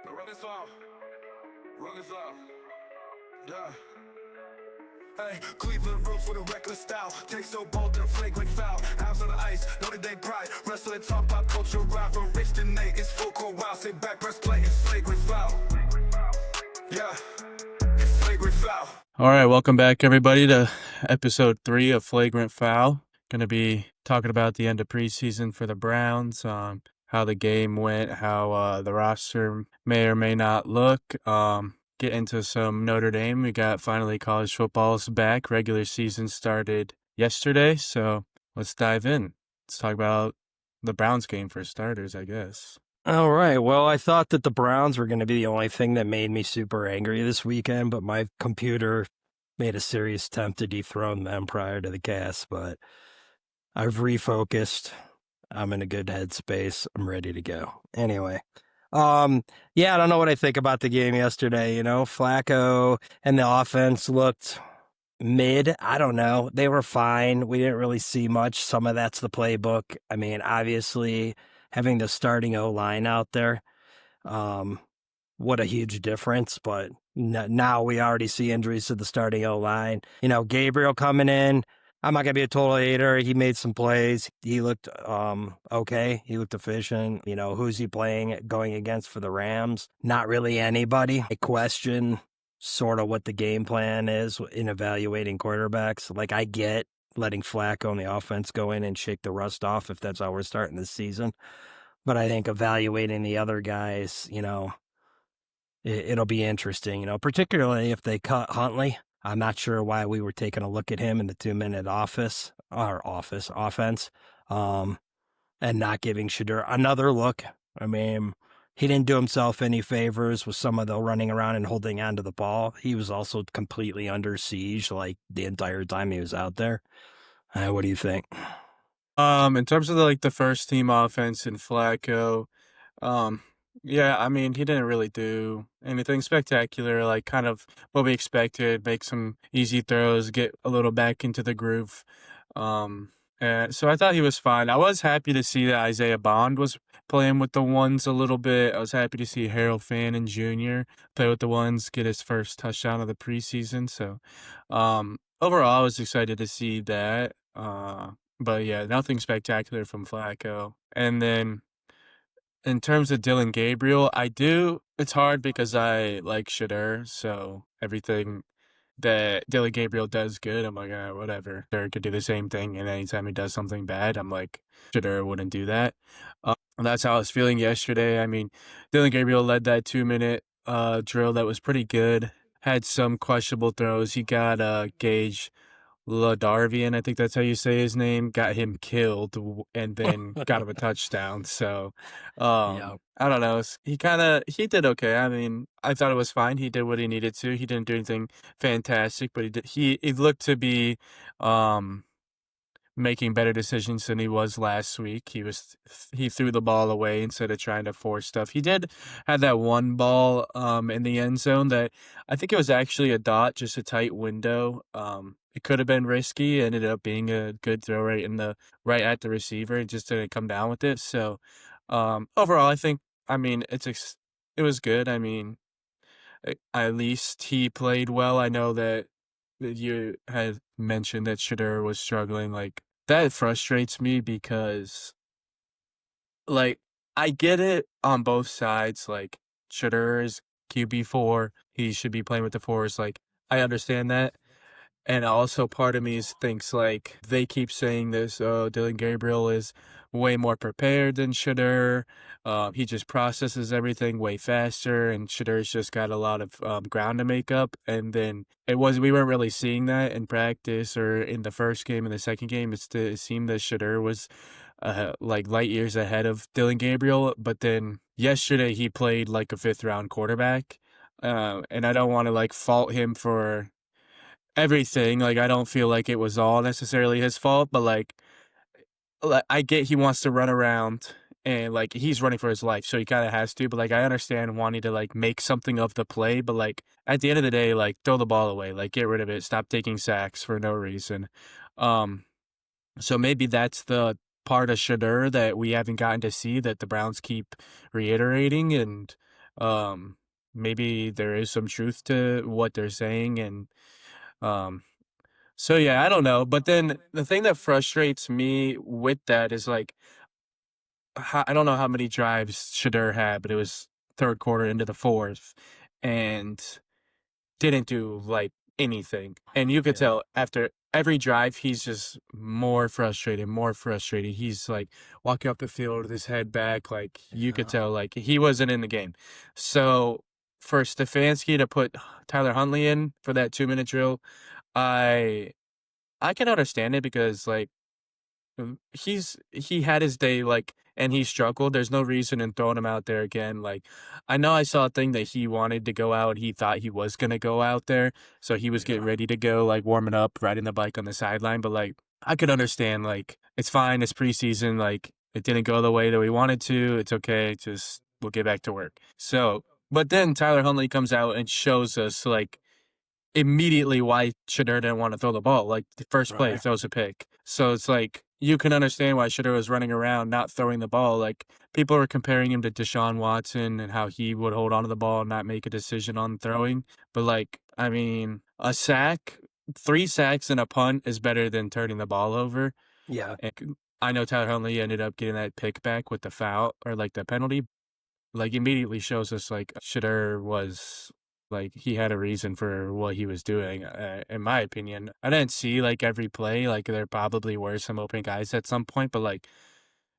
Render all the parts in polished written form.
The rug is off. Rug is off. Yeah. Hey, Cleveland roots with a reckless style. Take so bold and flagrant foul. House on the ice, Notre Dame pride. Wrestle and talk pop culture rival. Rich to Nate, it's full court wow. Sit back, press play, it's flagrant foul. Yeah, it's flagrant foul. All right, welcome back, everybody, to episode 3 of Flagrant Foul. Going to be talking about the end of preseason for the Browns, how the game went, how the roster may or may not look. Get into some Notre Dame. We got finally college football's back. Regular season started yesterday, so let's dive in. Let's talk about the Browns game for starters, I guess. All right. Well, I thought that the Browns were going to be the only thing that made me super angry this weekend, but my computer made a serious attempt to dethrone them prior to the cast, but I've refocused. I'm in a good headspace. I'm ready to go. Anyway, yeah, I don't know what I think about the game yesterday. You know, Flacco and the offense looked mid. I don't know. They were fine. We didn't really see much. Some of that's the playbook. I mean, obviously, having the starting O-line out there, what a huge difference. But now we already see injuries to the starting O-line. You know, Gabriel coming in. I'm not going to be a total hater. He made some plays. He looked okay. He looked efficient. You know, who's he playing going against for the Rams? Not really anybody. I question sort of what the game plan is in evaluating quarterbacks. Like, I get letting Flacco on the offense go in and shake the rust off if that's how we're starting this season. But I think evaluating the other guys, you know, it'll be interesting, you know, particularly if they cut Huntley. I'm not sure why we were taking a look at him in the 2-minute offense, and not giving Shedeur another look. I mean, he didn't do himself any favors with some of the running around and holding onto the ball. He was also completely under siege, like, the entire time he was out there. What do you think? In terms of the first team offense in Flacco, yeah, I mean, he didn't really do anything spectacular, like kind of what we expected, make some easy throws, get a little back into the groove. And so I thought he was fine. I was happy to see that Isaiah Bond was playing with the ones a little bit. I was happy to see Harold Fannin Jr. play with the ones, get his first touchdown of the preseason. So overall, I was excited to see that. But yeah, nothing spectacular from Flacco. And then in terms of Dylan Gabriel, it's hard because I like Shedeur, so everything that Dylan Gabriel does good, I'm like, whatever. Shedeur could do the same thing, and anytime he does something bad, I'm like, Shedeur wouldn't do that. That's how I was feeling yesterday. I mean, Dylan Gabriel led that 2-minute drill that was pretty good. Had some questionable throws. He got Gage Ladarvian, I think that's how you say his name, got him killed and then got him a touchdown. So, Yeah. I don't know. He did okay. I mean, I thought it was fine. He did what he needed to. He didn't do anything fantastic, but he looked to be, making better decisions than he was last week. He threw the ball away instead of trying to force stuff. He did have that one ball in the end zone that I think it was actually a dot, just a tight window. It could have been risky. It ended up being a good throw right at the receiver. It just didn't come down with it. So overall, I mean, it was good. I mean, at least he played well. I know that you had mentioned that Shedeur was struggling. Like, that frustrates me because, like, I get it on both sides. Like, Shedeur is QB4. He should be playing with the fours. Like, I understand that. And also part of me thinks, like, they keep saying this, oh, Dylan Gabriel is way more prepared than Shedeur. He just processes everything way faster, and Shedeur's just got a lot of ground to make up. And then we weren't really seeing that in practice or in the first game and the second game. It seemed that Shedeur was like light years ahead of Dylan Gabriel. But then yesterday he played like a 5th-round quarterback. And I don't want to like fault him for everything. Like, I don't feel like it was all necessarily his fault, but like I get he wants to run around and like he's running for his life, so he kind of has to. But like, I understand wanting to like make something of the play, but like at the end of the day, like, throw the ball away, like, get rid of it, stop taking sacks for no reason. So maybe that's the part of Shedeur that we haven't gotten to see that the Browns keep reiterating, and maybe there is some truth to what they're saying, and um, so yeah, I don't know. But then the thing that frustrates me with that is like, I don't know how many drives Shadur had, but it was third quarter into the fourth, and didn't do like anything. And you could Yeah. tell after every drive, he's just more frustrated, more frustrated. He's like walking up the field with his head back. Like you could Yeah. tell, like he wasn't in the game. So for Stefanski to put Tyler Huntley in for that 2 minute drill, I I can understand it because like he had his day, like, and he struggled. There's no reason in throwing him out there again. Like, I know I saw a thing that he wanted to go out. He thought he was gonna go out there, so he was getting Yeah. ready to go, like warming up, riding the bike on the sideline. But like, I could understand. Like, it's fine. It's preseason. Like, it didn't go the way that we wanted to. It's okay. Just we'll get back to work. So, but then Tyler Huntley comes out and shows us like immediately why Shadur didn't want to throw the ball. Like the first play, Right. throws a pick. So it's like you can understand why Shadur was running around not throwing the ball. Like people were comparing him to Deshaun Watson and how he would hold on to the ball and not make a decision on throwing. But like, I mean, a sack, 3 sacks and a punt is better than turning the ball over. Yeah. And I know Tyler Huntley ended up getting that pick back with the foul or like the penalty. Like immediately shows us like Shadur was like he had a reason for what he was doing. In my opinion, I didn't see like every play. Like there probably were some open guys at some point, but like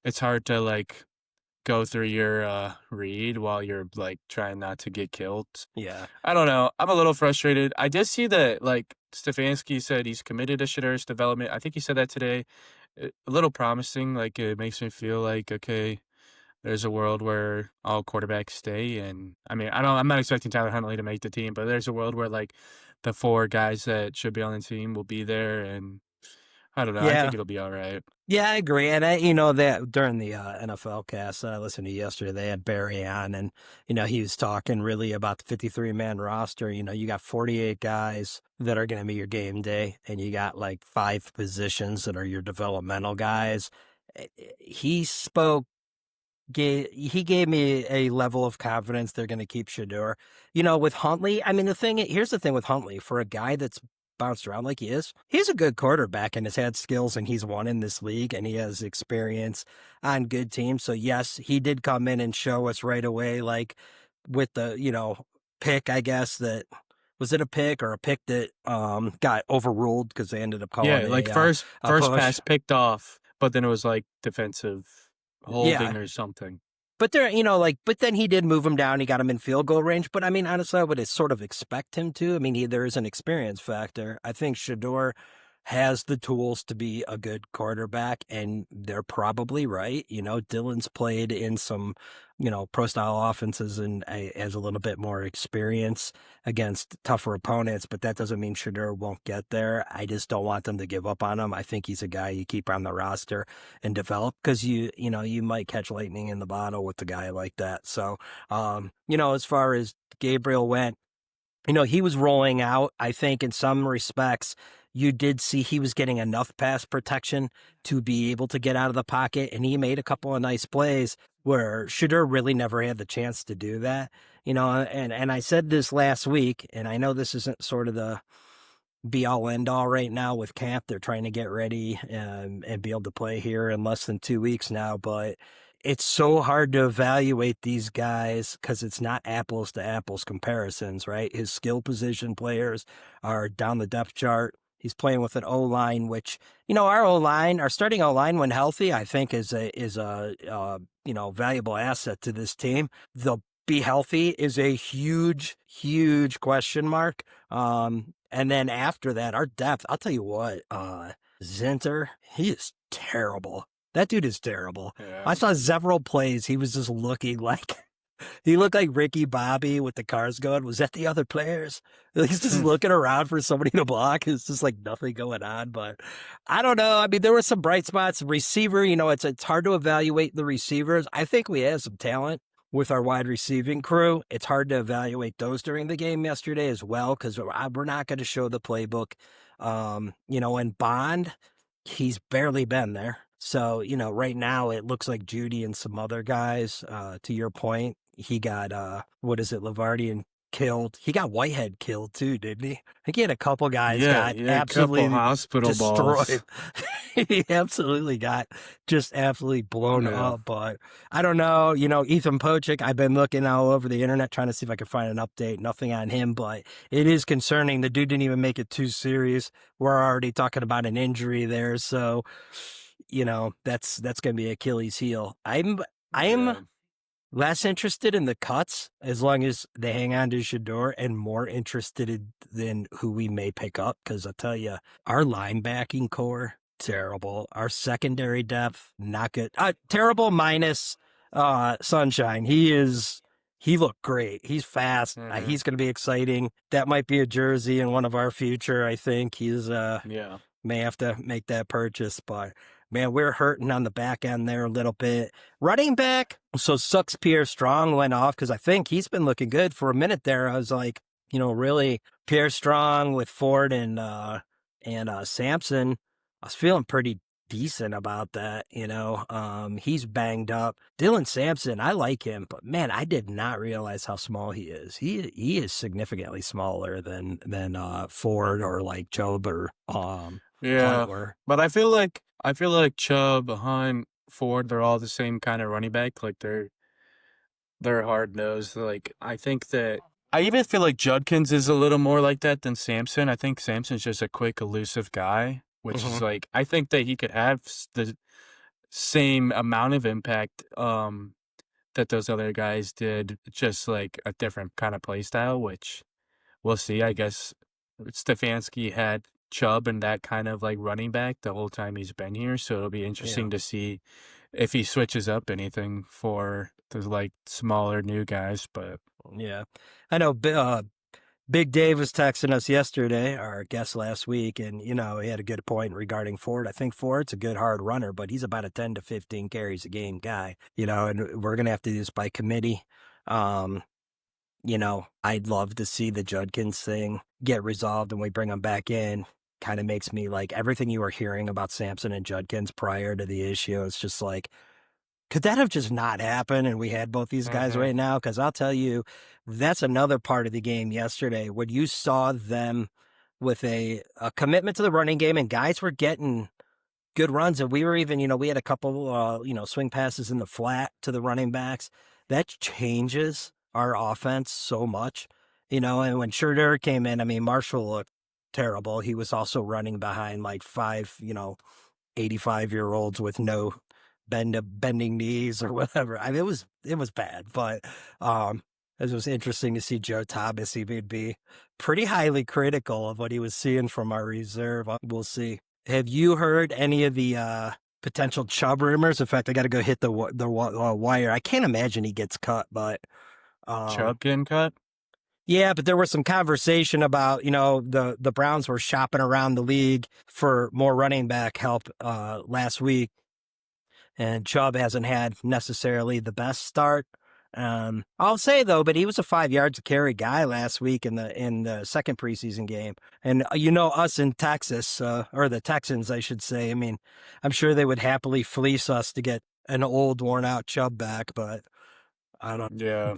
it's hard to like go through your read while you're like trying not to get killed. Yeah. I don't know. I'm a little frustrated. I did see that like Stefanski said he's committed to Shadur's development. I think he said that today. A little promising. Like it makes me feel like okay, there's a world where all quarterbacks stay, and I mean, I'm not expecting Tyler Huntley to make the team, but there's a world where like the 4 guys that should be on the team will be there, and I don't know. I Yeah. think it'll be all right. Yeah, I agree. And that during the NFL cast that I listened to yesterday, they had Barry on, and he was talking really about the 53-man roster. You got 48 guys that are going to be your game day, and you got like 5 positions that are your developmental guys. He spoke. He gave me a level of confidence they're going to keep Shadur. With Huntley, I mean, here's the thing with Huntley, for a guy that's bounced around like he is, he's a good quarterback and has had skills and he's won in this league and he has experience on good teams. So yes, he did come in and show us right away, like with the, pick, I guess was it a pick or a pick that got overruled because they ended up Yeah, calling like a first push. pass picked off, but then it was like defensive holding Yeah. or something. But but then he did move him down. He got him in field goal range. But I mean, honestly, I would sort of expect him to. I mean, there is an experience factor. I think Shador has the tools to be a good quarterback, and they're probably right. Dylan's played in some, pro style offenses and has a little bit more experience against tougher opponents, but that doesn't mean Shador won't get there. I just don't want them to give up on him. I think he's a guy you keep on the roster and develop because you might catch lightning in the bottle with a guy like that. So, as far as Gabriel went, he was rolling out. I think in some respects, you did see he was getting enough pass protection to be able to get out of the pocket, and he made a couple of nice plays where Shador really never had the chance to do that. And I said this last week, and I know this isn't sort of the be all end all right now with camp. They're trying to get ready and be able to play here in less than 2 weeks now, but it's so hard to evaluate these guys because it's not apples to apples comparisons, right? His skill position players are down the depth chart. He's playing with an O-line, which, our starting O-line when healthy, I think is a valuable asset to this team. The be healthy is a huge, huge question mark. And then after that, our depth, I'll tell you what, Zinter, he is terrible. That dude is terrible. Yeah. I saw several plays. He was just looking like, he looked like Ricky Bobby with the cars going. Was that the other players? He's just looking around for somebody to block. It's just like nothing going on. But I don't know. I mean, there were some bright spots. Receiver, it's hard to evaluate the receivers. I think we have some talent with our wide receiving crew. It's hard to evaluate those during the game yesterday as well because we're not going to show the playbook. And Bond, he's barely been there. So, right now it looks like Judy and some other guys, to your point, he got Lavardian killed. He got Whitehead killed too, didn't he? I think he had a couple guys Yeah, got yeah, a couple absolutely hospital balls. destroyed. He absolutely got just absolutely blown Yeah. up. But I don't know, Ethan Pochik, I've been looking all over the internet trying to see if I can find an update. Nothing on him, but it is concerning. The dude didn't even make it 2 series. We're already talking about an injury there, so that's going to be Achilles heel. I'm Yeah. less interested in the cuts as long as they hang on to Shador, and more interested in who we may pick up. Because I tell you, our linebacking core, terrible. Our secondary depth, not good. Terrible minus Sunshine. He looked great. He's fast. Mhm. He's going to be exciting. That might be a jersey in one of our future. I think he's Yeah. may have to make that purchase, but man, we're hurting on the back end there a little bit. Running back, so sucks Pierre Strong went off because I think he's been looking good for a minute there. I was like, really Pierre Strong with Ford and Sampson. I was feeling pretty decent about that. He's banged up. Dylan Sampson, I like him, but man, I did not realize how small he is. He is significantly smaller than Ford or like Chubb or Hunt Yeah. were. But I feel like Chubb, Hunt, Ford, they're all the same kind of running back. Like they're hard nosed. Like I think that I even feel like Judkins is a little more like that than Sampson. I think Sampson's just a quick, elusive guy, which is like I think that he could have the same amount of impact that those other guys did, just like a different kind of play style, which we'll see. I guess Stefanski had Chubb and that kind of like running back the whole time he's been here, so it'll be Yeah. interesting to see if he switches up anything for the like smaller new guys. But Yeah. I know Big Dave was texting us yesterday, our guest last week, and, he had a good point regarding Ford. I think Ford's a good hard runner, but he's about a 10 to 15 carries a game guy, and we're going to have to do this by committee. I'd love to see the Judkins thing get resolved and we bring him back in. Kind of makes me like everything you were hearing about Sampson and Judkins prior to the issue. It's just like, could that have just not happened and we had both these guys right now? Because I'll tell you, that's another part of the game yesterday when you saw them with a commitment to the running game and guys were getting good runs. And we were even, we had a couple, swing passes in the flat to the running backs. That changes our offense so much, and when Schroeder came in, I mean, Marshall looked terrible. He was also running behind like 5, 85-year-olds with no bending knees or whatever. I mean, it was bad, but it was interesting to see Joe Thomas. He would be pretty highly critical of what he was seeing from our reserve. We'll see. Have you heard any of the potential Chubb rumors? In fact, I got to go hit the wire. I can't imagine he gets cut, but Chubb getting cut? yeah, but there was some conversation about, the Browns were shopping around the league for more running back help last week. And Chubb hasn't had necessarily the best start. I'll say though, but he was a 5 yards a carry guy last week in the second preseason game. And us in Texas, or the Texans, I should say. I mean, I'm sure they would happily fleece us to get an old, worn out Chubb back, but I don't. Yeah.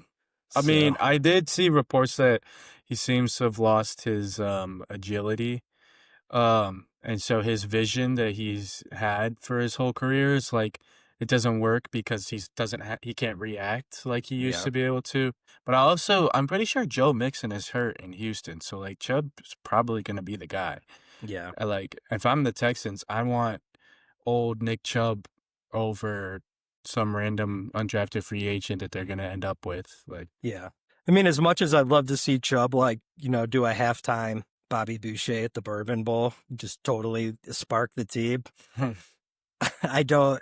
So, I mean, I did see reports that he seems to have lost his agility. And so his vision that he's had for his whole career is like it doesn't work because he can't react like he used Yeah. to be able to. But I'm pretty sure Joe Mixon is hurt in Houston, so like Chubb's probably gonna be the guy. yeah. Like if I'm the Texans, I want old Nick Chubb over some random undrafted free agent that they're gonna end up with. Like Yeah. I mean, as much as I'd love to see Chubb, like, do a halftime Bobby Boucher at the Bourbon Bowl, just totally spark the team. I don't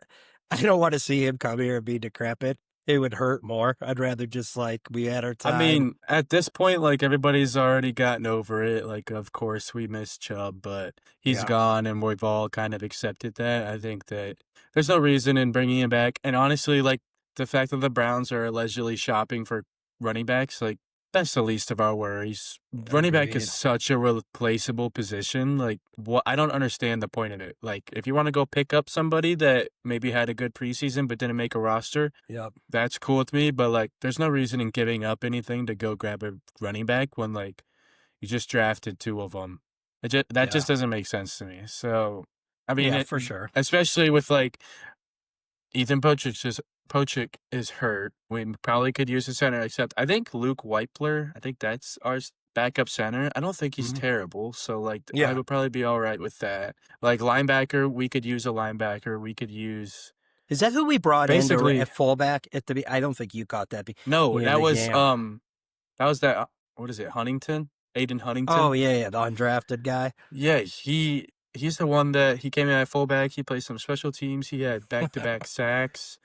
want to see him come here and be decrepit. It would hurt more. I'd rather just like we had our time. I mean, at this point, like everybody's already gotten over it. Like, of course, we miss Chubb, but he's Yeah. gone, and we've all kind of accepted that. I think that there's no reason in bringing him back. And honestly, like the fact that the Browns are allegedly shopping for running backs, like That's the least of our worries. Running back is Agreed. such a replaceable position. Like, what I don't understand the point of it. Like, if you want to go pick up somebody that maybe had a good preseason but didn't make a roster, Yep. that's cool with me. But like, there's no reason in giving up anything to go grab a running back when like you just drafted 2 of them. That Yeah. just doesn't make sense to me. So, I mean, Yeah, for sure. especially with like Ethan Pochik is hurt. We probably could use a center, except I think Luke Weipler, I think that's our backup center. I don't think he's Mhm. terrible. So, like, I Yeah. would probably be all right with that. Like, linebacker, we could use a linebacker. We could use Is that who we brought in basically, at fullback at the? I don't think you caught that. no, The game. that was that, what is it, Huntington? Aiden Huntington? Oh yeah, the undrafted guy. Yeah, he's the one that he came in at fullback. He played some special teams. He had back-to-back sacks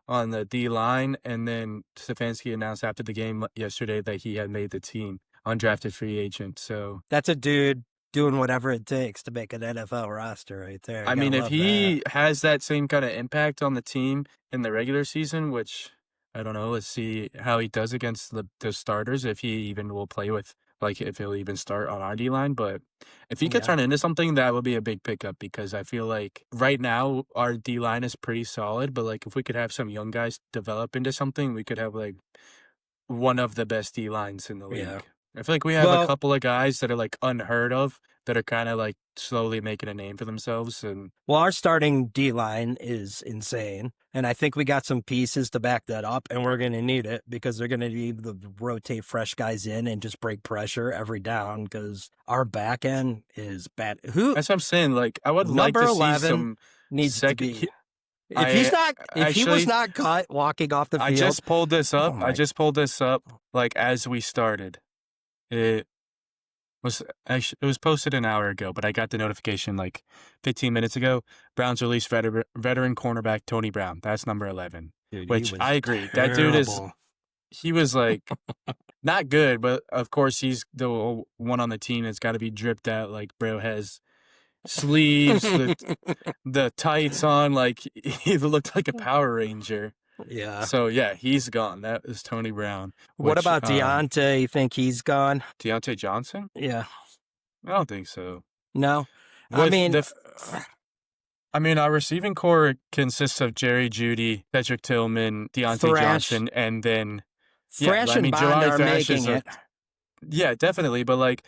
on the D line, and then Stefanski announced after the game yesterday that he had made the team, undrafted free agent. So, That's a dude doing whatever it takes to make an NFL roster right there. I You mean, gotta if love he has that same kind of impact on the team in the regular season, which I don't know, let's see how he does against the starters, if he even will play with, like, if he'll even start on our D line. But if he could Yeah. turn into something, that would be a big pickup because I feel like right now our D line is pretty solid. But like, if we could have some young guys develop into something, we could have like one of the best D lines in the league. Yeah. I feel like we have a Well, couple of guys that are like unheard of that are kind of like slowly making a name for themselves. And our starting D line is insane, and I think we got some pieces to back that up, and we're going to need it because they're going to need to rotate fresh guys in and just break pressure every down because our back end is bad. Who that's what I'm saying. Like, I would like number to see 11 some needs to second. be? If he was Actually, not cut walking off the field, I just pulled this up. Oh I my- just pulled this up like as we started. It it was posted an hour ago, but I got the notification like 15 minutes ago. Browns released veteran cornerback Tony Brown. That's number 11. dude, he Which was I agree. That dude is terrible. he was like not good, but of course he's the one on the team that's got to be dripped out. Like, bro has sleeves, the tights on, like he looked like a Power Ranger. Yeah. So yeah, he's gone. That is Tony Brown. What which, about Deontay? You think he's gone? Deontay Johnson? Yeah. I don't think so. No. With I mean, our receiving core consists of Jerry Judy, Cedric Tillman, Deontay Thrash. Johnson, and then Thrash and Bond Jawari are Thrash is making it. yeah, definitely. But like,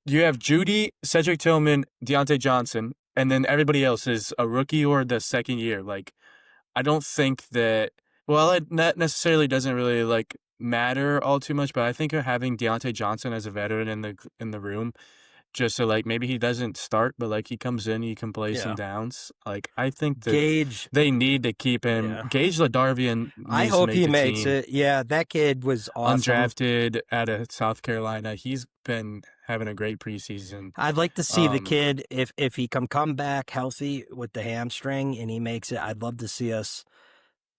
you have Judy, Cedric Tillman, Deontay Johnson, and then everybody else is a rookie or the second year. Like, I don't think that. Well, it not necessarily doesn't really like matter all too much, but I think having Deontay Johnson as a veteran in the room, just so like maybe he doesn't start, but like he comes in, he can play some downs. Like, I think that Gage. they need to keep him. Yeah. Gage Ladarvian. I needs to hope make he the makes team. it. Yeah, that kid was awesome. Undrafted out of South Carolina. He's been having a great preseason. I'd like to see the Um, kid if he come back healthy with the hamstring and he makes it. I'd love to see us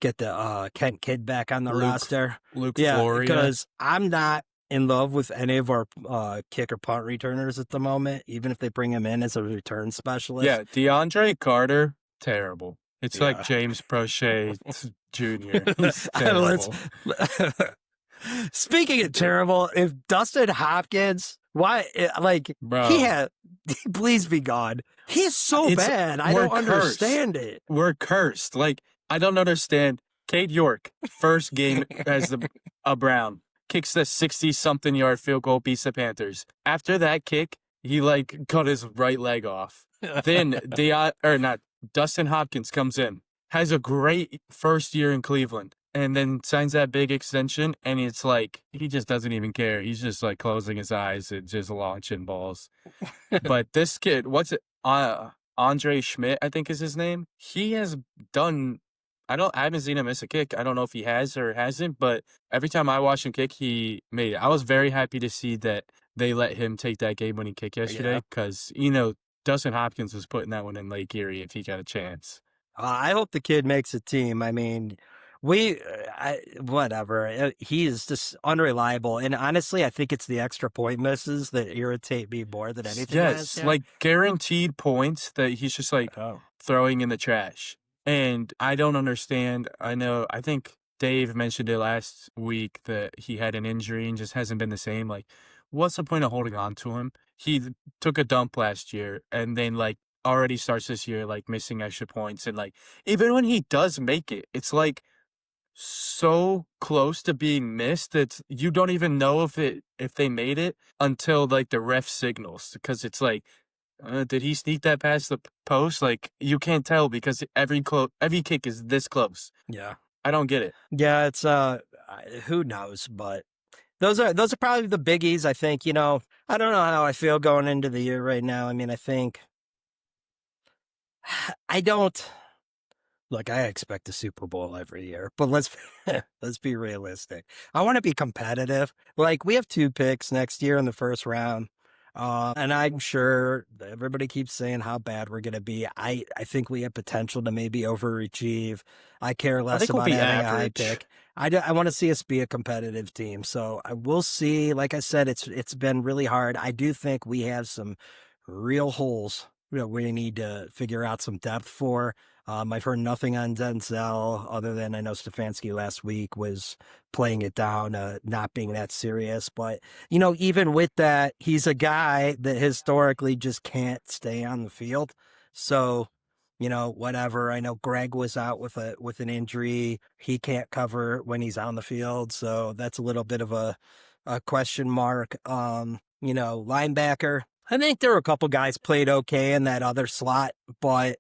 get the Kent Kid back on the roster. Luke Yeah, Floria. because I'm not in love with any of our kick or punt returners at the moment, even if they bring him in as a return specialist. Yeah, DeAndre Carter, terrible. It's Yeah. like James Prochet Jr. He's Let's- terrible. Speaking of terrible, if Dustin Hopkins, Bro. he had, please be gone. He's so It's- bad. I we're don't understand it. We're cursed. Like, I don't understand. Cade York, first game as a Brown, kicks the 60-something yard field goal, beats the Panthers. After that kick, he like cut his right leg off. Then Dustin Hopkins comes in, has a great first year in Cleveland, and then signs that big extension, and it's like he just doesn't even care. He's just like closing his eyes and just launching balls. But this kid, Andre Schmidt, I think is his name. He has done. I haven't seen him miss a kick. I don't know if he has or hasn't, but every time I watch him kick, he made it. I was very happy to see that they let him take that game when he kicked yesterday because, Dustin Hopkins was putting that one in Lake Erie if he got a chance. I hope the kid makes a team. I mean, whatever. He's just unreliable. And honestly, I think it's the extra point misses that irritate me more than anything. Yes, like guaranteed points that he's just like throwing in the trash. And I don't understand. I think Dave mentioned it last week that he had an injury and just hasn't been the same. Like, what's the point of holding on to him? He took a dump last year and then like already starts this year like missing extra points, and like even when he does make it, it's like so close to being missed that you don't even know if they made it until like the ref signals, because it's like, did he sneak that past the post? Like, you can't tell because every kick is this close. Yeah. I don't get it. Yeah, it's who knows, but those are probably the biggies. I think, I don't know how I feel going into the year right now. I mean, I think I don't look, I expect a Super Bowl every year, but let's be realistic. I want to be competitive. Like, we have 2 picks next year in the first round. And I'm sure everybody keeps saying how bad we're going to be. I think we have potential to maybe overachieve. I care less think we'll about be having a high average. pick. I want to see us be a competitive team. So I will see. Like I said, it's been really hard. I do think we have some real holes we need to figure out some depth for. I've heard nothing on Denzel other than I know Stefanski last week was playing it down, not being that serious. But, even with that, he's a guy that historically just can't stay on the field. So, whatever. I know Greg was out with an injury. He can't cover when he's on the field. So that's a little bit of a question mark. Linebacker. I think there were a couple guys played okay in that other slot, but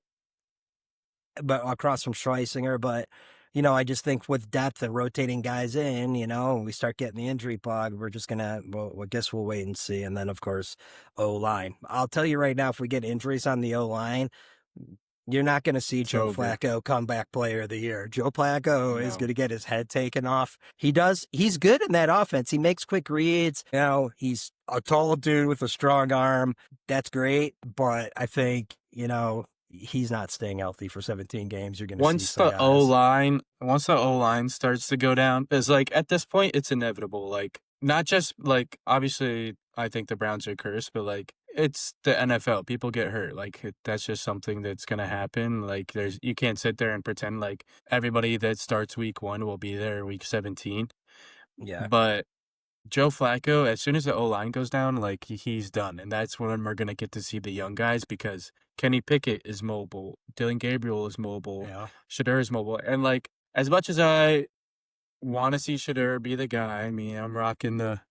across from Schweisinger, but I just think with depth and rotating guys in, we start getting the injury bug, we're just gonna, I guess we'll wait and see. And then of course, O-line. I'll tell you right now, if we get injuries on the O-line, you're not going to see Joe Flacco comeback player of the year. Joe Flacco is going to get his head taken off. He's good in that offense. He makes quick reads. He's a tall dude with a strong arm. That's great. But I think, he's not staying healthy for 17 games. You're going to once the O-line starts to go down, it's like at this point it's inevitable. Like, not just like, obviously I think the Browns are cursed, but like, it's the NFL. People get hurt. Like, that's just something that's gonna happen. Like, you can't sit there and pretend like everybody that starts week 1 will be there week 17. Yeah. But Joe Flacco, as soon as the O-line goes down, like, he's done. And that's when we're gonna get to see the young guys, because Kenny Pickett is mobile, Dylan Gabriel is mobile, Shedeur is mobile. And like, as much as I want to see Shedeur be the guy, I mean, I'm rocking the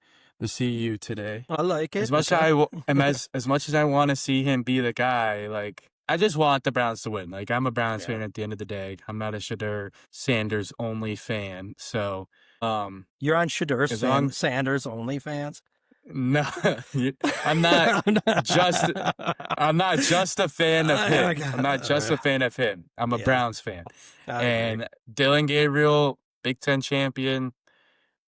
CU today. I like it. As much as much as I want to see him be the guy, like, I just want the Browns to win. Like, I'm a Browns fan at the end of the day. I'm not a Shedeur Sanders only fan. So, you're on Shedeur Sanders only fans? No, I'm not just a fan of him. I'm not just a fan of him. I'm a Browns fan. And Dylan Gabriel, Big Ten champion.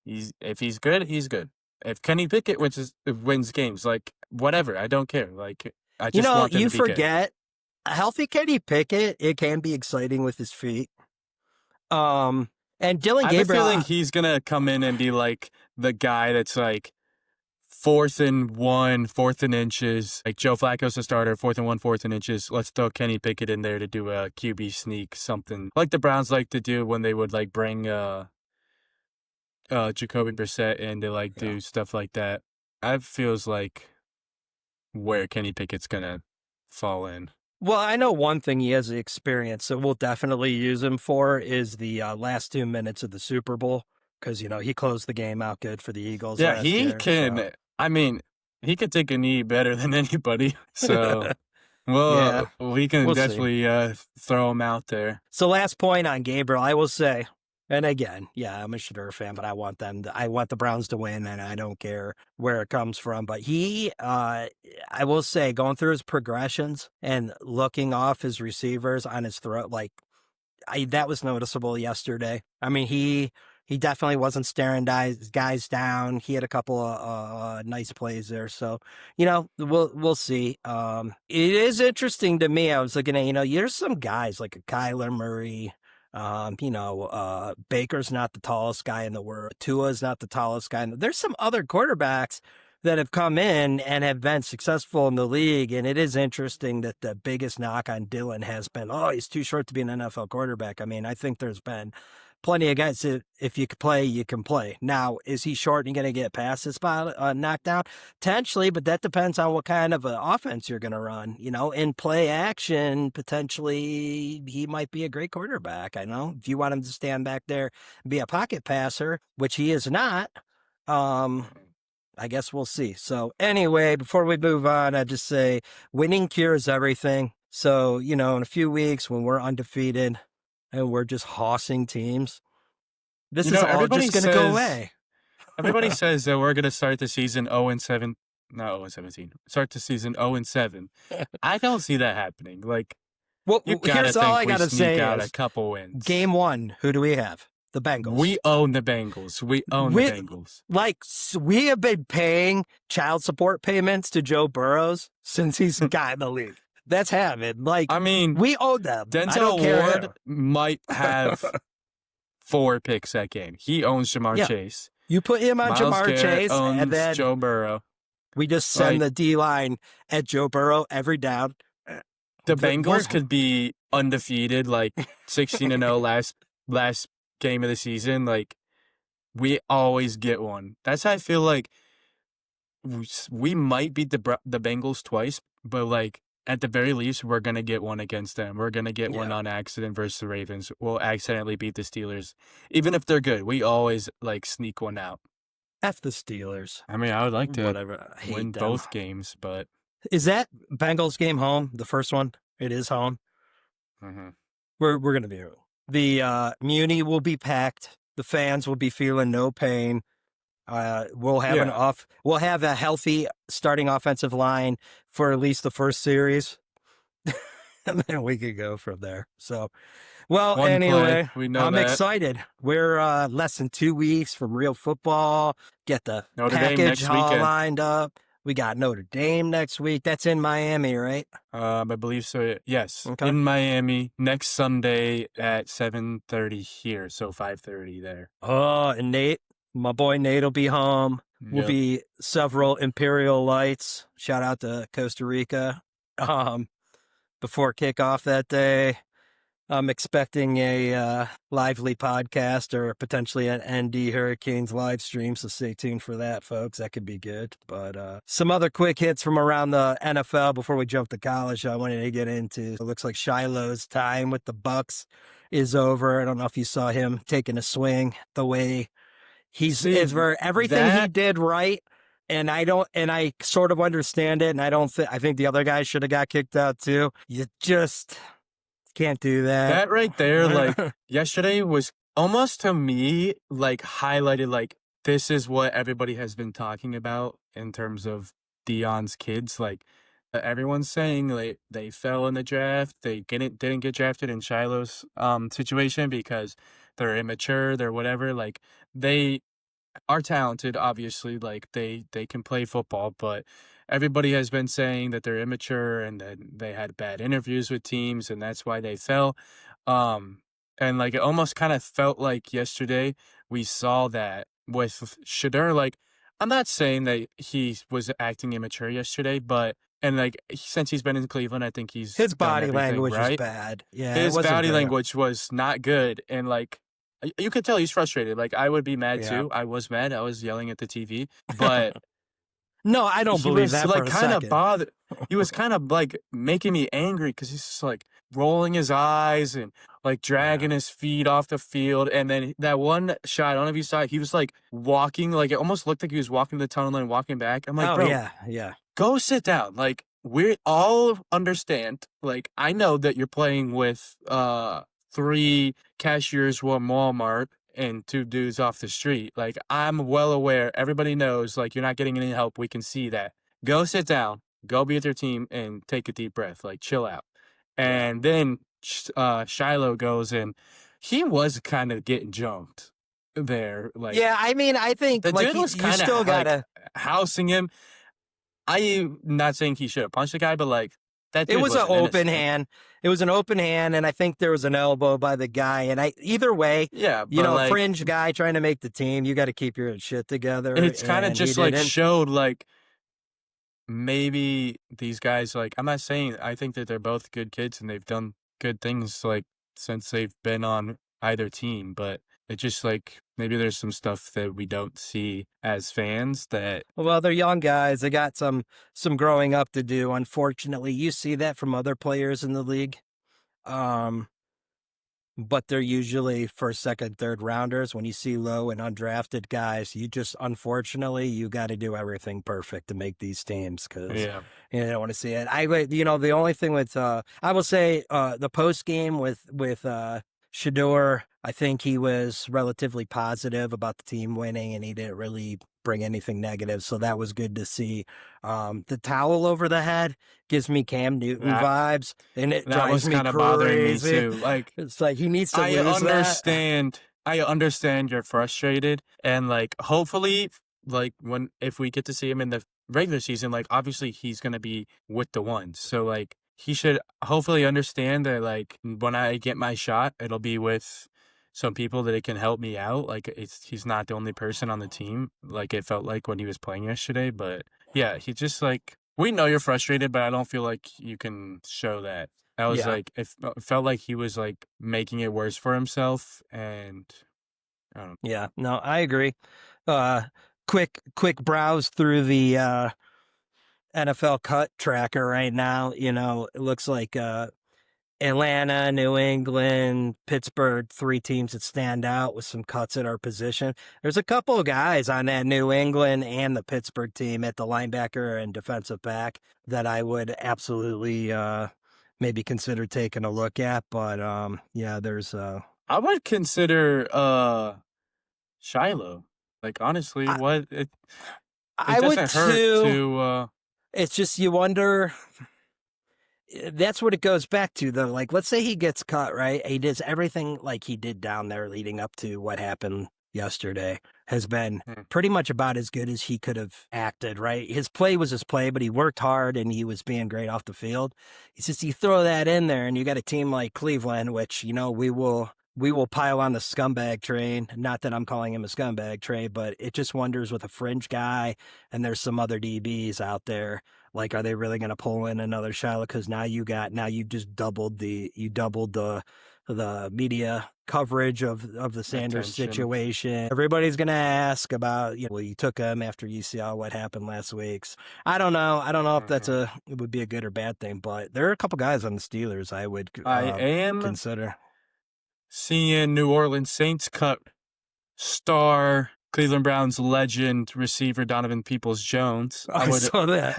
If he's good, he's good. If Kenny Pickett wins games, like, whatever, I don't care. Like, I just want them to be forget a healthy Kenny Pickett. It can be exciting with his feet. And Dylan Gabriel, I have a feeling he's gonna come in and be like the guy that's like 4th and 1, 4th and inches. Like, Joe Flacco's the starter, 4th and 1, 4th and inches. Let's throw Kenny Pickett in there to do a QB sneak, something like the Browns like to do when they would like bring Jacoby Brissett in to like do stuff like that. That feels like where Kenny Pickett's gonna fall in. Well, I know one thing he has the experience, so we'll definitely use him for is the last 2 minutes of the Super Bowl, because he closed the game out good for the Eagles. Yeah, he can. So. I mean, he could take a knee better than anybody. So, we can definitely throw him out there. So, last point on Gabriel, I will say. And again, I'm a Shedeur fan, but I want the Browns to win, and I don't care where it comes from. But I will say, going through his progressions and looking off his receivers on his throat, that was noticeable yesterday. I mean, he definitely wasn't staring guys down. He had a couple of nice plays there. So, we'll see. It is interesting to me. I was looking at, there's some guys like a Kyler Murray. Baker's not the tallest guy in the world. Tua's not the tallest guy. There's some other quarterbacks that have come in and have been successful in the league. And it is interesting that the biggest knock on Dylan has been, he's too short to be an NFL quarterback. I mean, I think there's been plenty of guys that if you can play, you can play. Now, is he short and going to get past his spot knocked down? Potentially, but that depends on what kind of offense you're going to run. In play action, potentially he might be a great quarterback. I know if you want him to stand back there and be a pocket passer, which he is not. I guess we'll see. So anyway, before we move on, I just say winning cures everything. So, in a few weeks when we're undefeated and we're just hossing teams, this is all everybody just going to go away. Everybody says that we're going to start the season 0-7, not 0-17. Start the season 0-7. I don't see that happening. Like, well, you gotta here's all think I got to we say sneak out is a couple wins. game 1, who do we have? The Bengals. We own the Bengals. We own the Bengals. Like, we have been paying child support payments to Joe Burrows since he's got in the league. That's happened. Like, I mean, we own them. Denzel Ward might have 4 picks that game. He owns Jamar Chase. You put him on Myles Jamar Garrett Chase, owns and then Joe Burrow. we just send the D-line at Joe Burrow every down. The Bengals could be undefeated, like 16-0 last game of the season. Like, we always get one. That's how I feel like we might beat the Bengals twice, but like at the very least, we're gonna get one against them. We're gonna get one on accident versus the Ravens. We'll accidentally beat the Steelers, even if they're good. We always like sneak one out. F the Steelers. I mean, I would like to win them. both games, but is that Bengals game home? The first one, it is home. Mm-hmm. We're gonna be early. The Muni will be packed. The fans will be feeling no pain. We'll have a healthy starting offensive line for at least the first series, and then we could go from there. So, anyway, I'm excited. We're less than 2 weeks from real football. Get the package all lined up. We got Notre Dame next week. That's in Miami, right? I believe so. Yes, okay. In Miami next Sunday at 7:30 here, so 5:30 there. Oh, and Nate, my boy Nate will be home. Yep. Will be several Imperial Lights. Shout out to Costa Rica. Before kickoff that day, I'm expecting a lively podcast or potentially an ND Hurricanes live stream, so stay tuned for that, folks. That could be good. But some other quick hits from around the NFL before we jump to college I wanted to get into. It looks like Shiloh's time with the Bucks is over. I don't know if you saw him taking a swing the way is for everything he did right. And I sort of understand it, and I think the other guy should have got kicked out too. You just can't do that. That right there, like, yesterday was almost to me, like, highlighted, like, this is what everybody has been talking about in terms of Deion's kids. Like, everyone's saying like they fell in the draft. They didn't get drafted in Shiloh's situation because they're immature, they're whatever. Like, they are talented, obviously, like they can play football, but everybody has been saying that they're immature and that they had bad interviews with teams and that's why they fell. And like it almost kind of felt like yesterday we saw that with Shedeur. Like, I'm not saying that he was acting immature yesterday, but and like since he's been in Cleveland, I think his body language right. was bad. Yeah, his body language was not good, and like you could tell he's frustrated. Like, I would be mad too. I was mad. I was yelling at the TV, but no, I don't believe that. Like, kind of bothered. He was kind of like making me angry because he's just like rolling his eyes and like dragging his feet off the field. And then that one shot, I don't know if you saw it, he was like walking, like it almost looked like he was walking the tunnel and walking back. I'm like, bro, yeah. Go sit down. Like, we all understand. Like, I know that you're playing with 3 cashiers from Walmart and 2 dudes off the street. Like, I'm well aware. Everybody knows, like, you're not getting any help. We can see that. Go sit down. Go be with your team and take a deep breath. Like, chill out. And then Shiloh goes and he was kind of getting jumped there. Like, yeah, I mean, I think the like dude was you still gotta housing him. I'm not saying he should have punched the guy, but like that dude it was an open innocent. hand. It was an open hand, and I think there was an elbow by the guy. And either way, you know, like, fringe guy trying to make the team, you got to keep your shit together. It's kind of just like showed like maybe these guys, like, I'm not saying, I think that they're both good kids and they've done good things like since they've been on either team, but It's just like maybe there's some stuff that we don't see as fans that Well, they're young guys. They got some growing up to do. Unfortunately, you see that from other players in the league. But they're usually first, second, third rounders. When you see low and undrafted guys, you just, unfortunately, you got to do everything perfect to make these teams because yeah. you don't want to see it. The only thing with, I will say, the post game with Shador, I think he was relatively positive about the team winning, and he didn't really bring anything negative. So that was good to see. The towel over the head gives me Cam Newton vibes, and it That drives was me kind of bothering me crazy. too. Like, It's like he needs to I lose understand. I understand you're frustrated, and like hopefully, like if we get to see him in the regular season, like obviously he's gonna be with the ones. So like he should hopefully understand that like when I get my shot, it'll be with some people that it can help me out. Like he's not the only person on the team. Like it felt like when he was playing yesterday, but yeah, he just like we know you're frustrated, but I don't feel like you can show that. I was Yeah. like, it felt like he was like making it worse for himself, and I don't know. Yeah, no, I agree. Quick browse through the NFL cut tracker right now. It looks like Atlanta, New England, Pittsburgh, 3 teams that stand out with some cuts at our position. There's a couple of guys on that New England and the Pittsburgh team at the linebacker and defensive back that I would absolutely maybe consider taking a look at. But yeah, there's I would consider Shiloh. Like honestly, I, what it I would doesn't hurt too. to It's just you wonder. That's what it goes back to, though. Like, let's say he gets cut, right? He does everything like he did down there leading up to what happened yesterday has been pretty much about as good as he could have acted, right? His play was his play, but he worked hard and he was being great off the field. It's just you throw that in there and you got a team like Cleveland, which, we will pile on the scumbag train. Not that I'm calling him a scumbag train, but it just wonders with a fringe guy and there's some other DBs out there. Like, are they really going to pull in another Shiloh? Because now you just doubled the media coverage of the Sanders attention. situation. Everybody's going to ask about, well, you took him after you saw what happened last week. I don't know. I don't know if it would be a good or bad thing, but there are a couple guys on the Steelers I would consider. Seeing New Orleans Saints cut star Cleveland Browns legend receiver Donovan Peoples-Jones. I would saw that.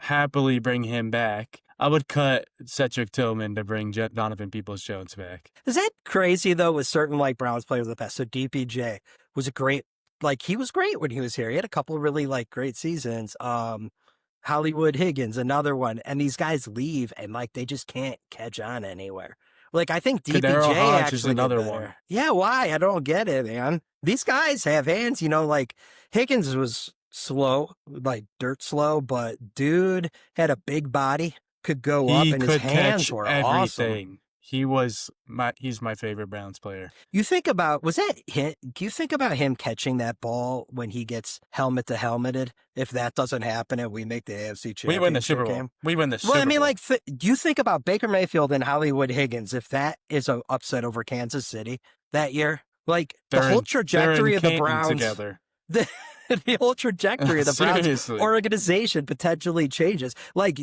happily bring him back. I would cut Cedric Tillman to bring Donovan Peoples-Jones back. Is that crazy though with certain like Browns players of the past? So DPJ was a great, like he was great when he was here. He had a couple of really like great seasons. Hollywood Higgins, another one. And these guys leave and like they just can't catch on anywhere. Like I think DPJ actually is another one. Yeah, why? I don't get it, man. These guys have hands, like Higgins was slow, like dirt slow, but dude had a big body, could go up, and his hands were awesome. He's my favorite Browns player. You think about, do you think about him catching that ball when he gets helmet to helmeted? If that doesn't happen and we make the AFC Championship we win the Super Bowl. game? We win the Super Bowl. Well, I mean, like, do you think about Baker Mayfield and Hollywood Higgins, if that is an upset over Kansas City that year? Like, the whole trajectory of the Browns. Together. The whole trajectory of the Browns organization potentially changes. Like,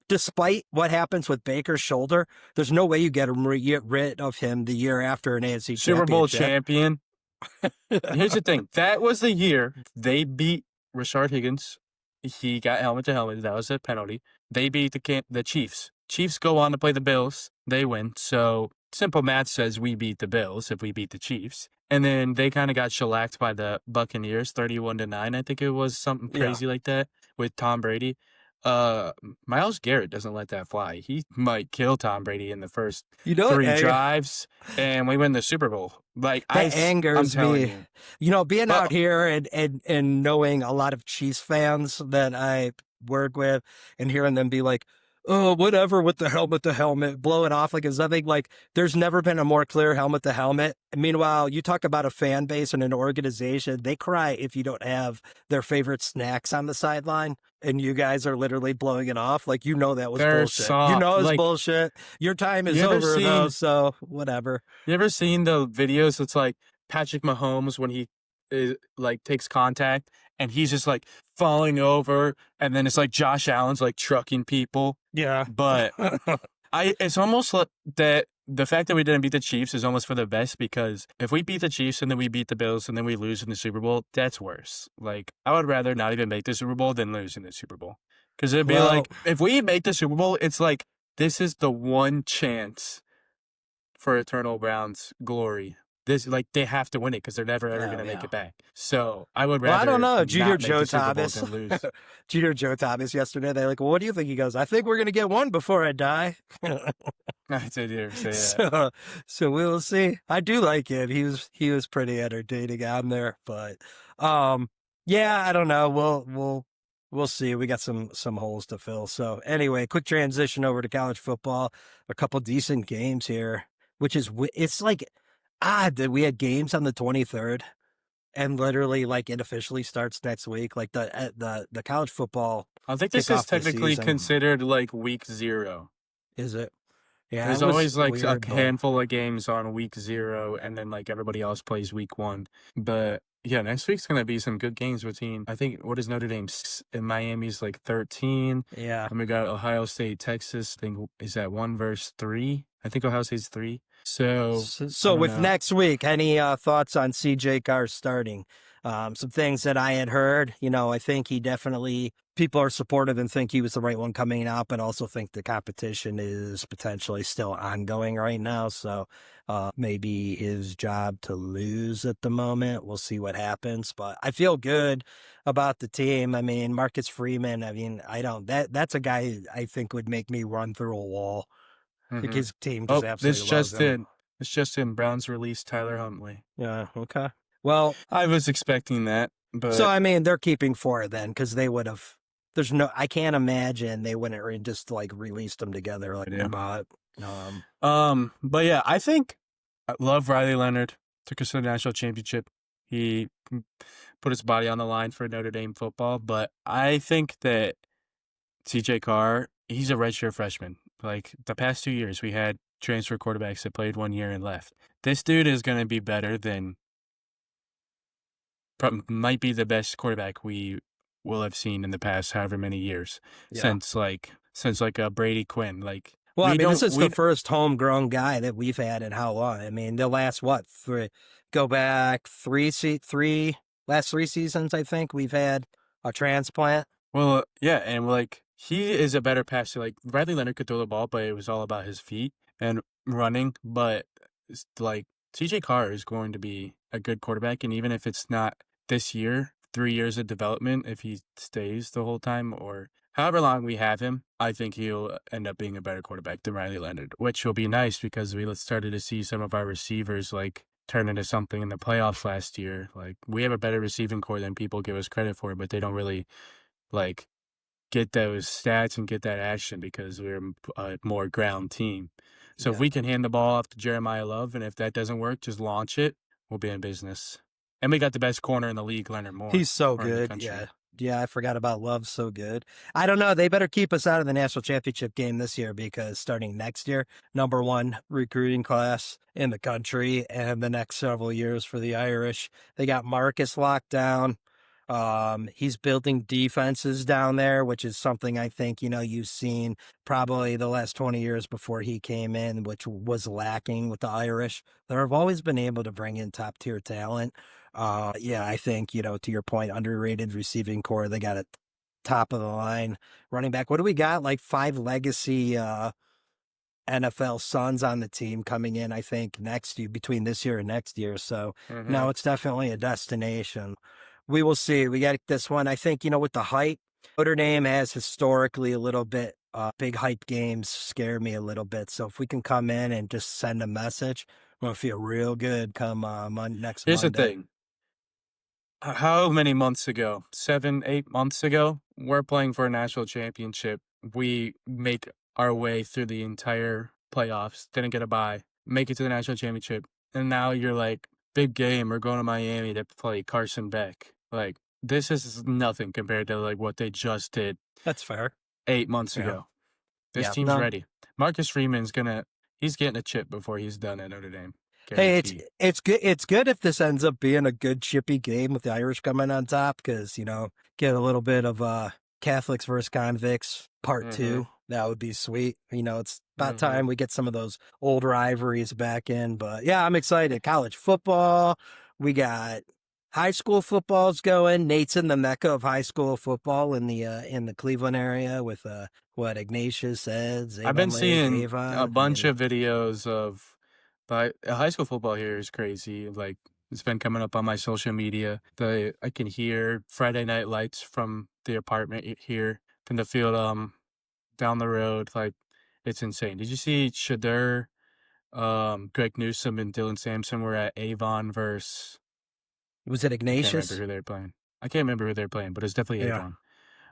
despite what happens with Baker's shoulder, there's no way you get rid of him the year after an AFC Super Bowl champion. Here's the thing. That was the year they beat Rashard Higgins. He got helmet to helmet. That was a penalty. They beat the Chiefs. Chiefs go on to play the Bills. They win. So simple math says we beat the Bills if we beat the Chiefs. And then they kind of got shellacked by the Buccaneers, 31-9. I think it was something crazy like that with Tom Brady. Myles Garrett doesn't let that fly. He might kill Tom Brady in the first 3 drives, and we win the Super Bowl. Like that angers me. Being out here and knowing a lot of Chiefs fans that I work with, and hearing them be like, oh, whatever with the helmet, blow it off like it's nothing. Like, there's never been a more clear helmet to helmet. Meanwhile, you talk about a fan base and an organization, they cry if you don't have their favorite snacks on the sideline, and you guys are literally blowing it off. Like, that was They're bullshit. soft. It's Like, bullshit. Your time is you ever over, though, seen so whatever. you ever seen the videos? It's like Patrick Mahomes when he like takes contact and he's just like falling over, and then it's like Josh Allen's like trucking people. Yeah. But it's almost like that. The fact that we didn't beat the Chiefs is almost for the best, because if we beat the Chiefs and then we beat the Bills and then we lose in the Super Bowl, that's worse. Like, I would rather not even make the Super Bowl than lose in the Super Bowl. Because it'd be Well- like, if we make the Super Bowl, it's like, this is the one chance for eternal Browns glory. This, like, they have to win it because they're never ever Oh, going to make yeah. it back. So I would Well, rather. I don't know. Did you not hear make Joe the Super Bowl Thomas? than lose. Did you hear Joe Thomas yesterday? They're like, well, what do you think? He goes, I think we're going to get one before I die. I did hear him say that. So we'll see. I do like him. He was pretty entertaining on there, but yeah, I don't know. We'll see. We got some holes to fill. So anyway, quick transition over to college football. A couple decent games here, which is it's like odd that we had games on the 23rd, and literally like it officially starts next week. Like the college football. I think this Kick is off the technically season. considered like week 0. Is it? Yeah, There's it was always like weird, a but- handful of games on week 0, and then like everybody else plays week 1. But yeah, next week's gonna be some good games between, I think, what is Notre Dame? And Miami's like 13. Yeah. And we got Ohio State, Texas. I think is that 1 versus 3. I think Ohio State's 3. So So I don't with know. next week, any thoughts on CJ Carr starting? Some things that I had heard, I think he definitely, people are supportive and think he was the right one coming out, but also think the competition is potentially still ongoing right now. So maybe his job to lose at the moment. We'll see what happens, but I feel good about the team. I mean, Marcus Freeman, that's a guy who I think would make me run through a wall. I think Mhm. his team Oh, just absolutely this loves just him. in. This just in. Browns released Tyler Huntley. Yeah. Okay. Well, I was expecting that, but so I mean, they're keeping 4 then, because they would have. I can't imagine they wouldn't just like released them together. Like, Yeah. but but yeah, I think I love Riley Leonard. Took us to the national championship. He put his body on the line for Notre Dame football, but I think that CJ Carr, he's a redshirt freshman. Like, the past 2 years, we had transfer quarterbacks that played 1 year and left. This dude is going to be better than, might be the best quarterback we will have seen in the past however many years, Yeah. since Brady Quinn. Like, well, I we mean, this don't- is we- the first homegrown guy that we've had in how long? I mean, the last go back last 3 seasons, I think we've had a transplant. Well, yeah, and like, he is a better passer. Like, Riley Leonard could throw the ball, but it was all about his feet and running. But like, CJ Carr is going to be a good quarterback, and even if it's not this year, 3 years of development, if he stays the whole time or however long we have him, I think he'll end up being a better quarterback than Riley Leonard, which will be nice because we started to see some of our receivers like turn into something in the playoffs last year. Like, we have a better receiving core than people give us credit for, but they don't really like get those stats and get that action because we're a more ground team. So if Yeah. we can hand the ball off to Jeremiah Love, and if that doesn't work, just launch it, we'll be in business. And we got the best corner in the league, Leonard Moore. He's so or in the good. country. Yeah. Yeah, I forgot about Love. So good. I don't know. They better keep us out of the national championship game this year, because starting next year, number 1 recruiting class in the country, and the next several years for the Irish. They got Marcus locked down. He's building defenses down there, which is something I think, you've seen probably the last 20 years before he came in, which was lacking with the Irish. They've always been able to bring in top tier talent. Yeah, I think, to your point, underrated receiving core. They got a top of the line running back. What do we got? Like 5 legacy NFL sons on the team coming in, I think, next year, between this year and next year. So no, it's definitely a destination. We will see. We got this one. I think, with the hype, Notre Dame has historically a little bit, big hype games scare me a little bit. So if we can come in and just send a message, I'm going to feel real good come next Here's Monday. the thing. How many months ago? 7, 8 months ago? We're playing for a national championship we make our way through the entire playoffs, didn't get a bye, make it to the national championship, and now you're like, big game, we're going to Miami to play Carson Beck. Like, this is nothing compared to like what they just did That's fair. 8 months Yeah. ago. This Yeah. team's No. ready. Marcus Freeman's he's getting a chip before he's done at Notre Dame. Hey, Guarantee. it's good. It's good if this ends up being a good chippy game with the Irish coming on top, because get a little bit of Catholics versus convicts part 2. That would be sweet. It's about time we get some of those old rivalries back in. But yeah, I'm excited. College football. We got high school football's going. Nate's in the mecca of high school football in the Cleveland area with what Ignatius said. I've been seeing Avon, a bunch of videos of, but high school football here is crazy. Like, it's been coming up on my social media. I can hear Friday night lights from the apartment here from the field down the road. Like, it's insane. Did you see Shadur, Greg Newsome and Dylan Sampson were at Avon versus, Was it I Ignatius? can't remember who they were playing. I can't remember who they were playing, but it's definitely Yeah.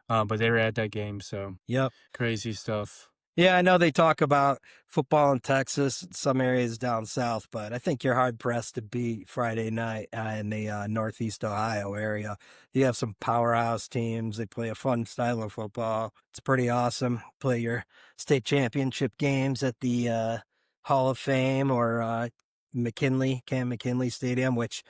Avon. But they were at that game, so Yep. crazy stuff. Yeah, I know they talk about football in Texas, some areas down south, but I think you're hard pressed to beat Friday night in the Northeast Ohio area. You have some powerhouse teams. They play a fun style of football. It's pretty awesome. Play your state championship games at the Hall of Fame or Cam McKinley Stadium, which